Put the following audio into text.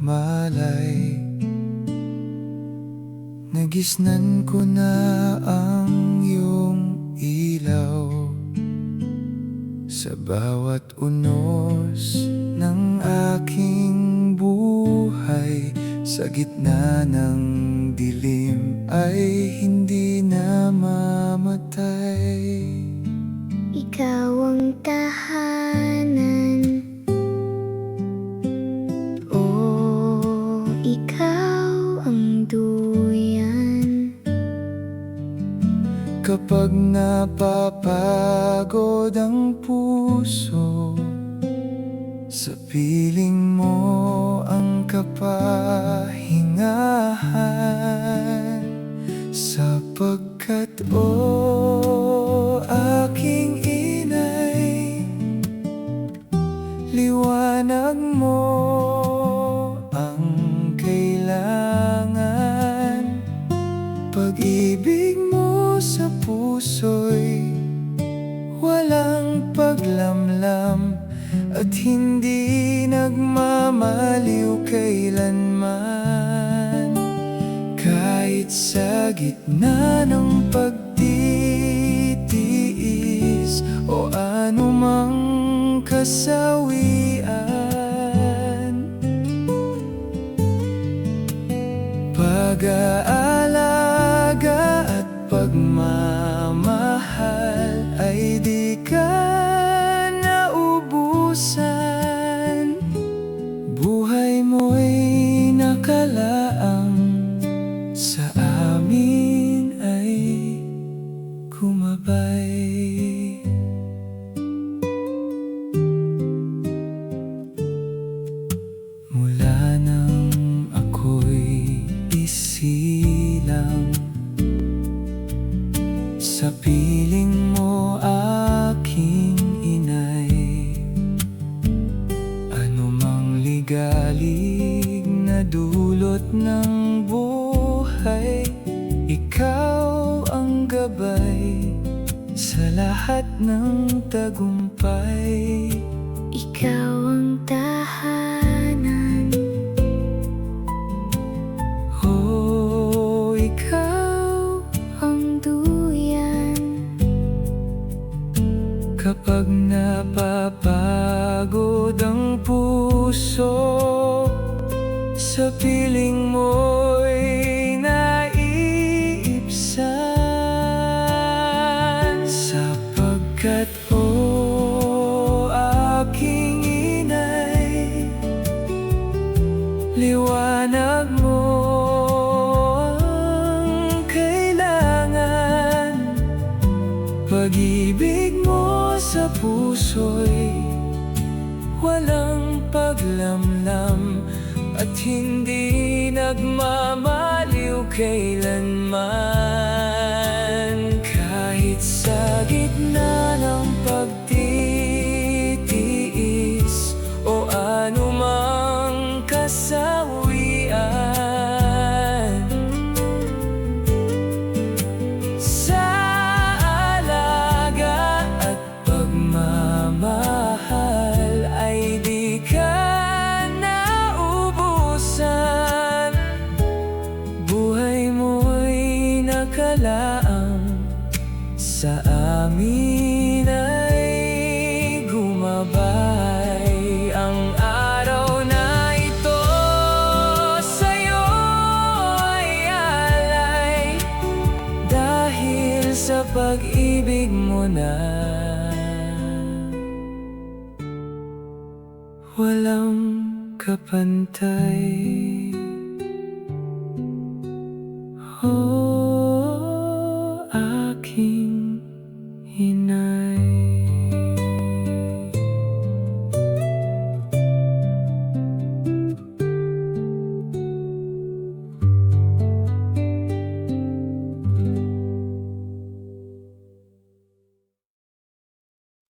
malay. Nagisnan ko na ang iyong ilaw sa bawat unos ng aking buhay. Sa gitna ng dilim ay hindi na mamatay. Ikaw ang tahanan, oh, ikaw ang duyan. Kapag napapagod ang puso, sa piling mo ang kapahingahan. Sapagkat aking inay, liwanag mo ang kailangan. Pag-ibig mo sa puso'y walang paglamlam at hindi nagmamaliw kailanman. Kahit sa gitna ng pagtitiis o anumang kasawian, pag-aalaga at pagmamahal ay di ka naubusan. Buhay mo'y nakalaang sa amin ay gumabay. Mula nang ako'y isilang, sa piling mo aking inay. Anumang ligalig na dulot ng buhay, ikaw ang gabay sa lahat ng tagumpay. Ikaw ang tahanan, Oh, ikaw ang duyan. kapag napapagod ang puso, sa piling mo'y naiibsan. Sapagkat aking inay, liwanag mo ang kailangan. Pag-ibig mo sa puso'y walang paglamlam at hindi nagmamaliw kailanman. Kahit sa gitna ng pagtitiis o anumang kasawian, sa alaga at pagmamahal ay di ka naubusan. Buhay mo'y nakalaang sa amin ay gumabay. Ang araw na ito sa'yo ay alay, dahil sa pag-ibig mo na walang kapantay.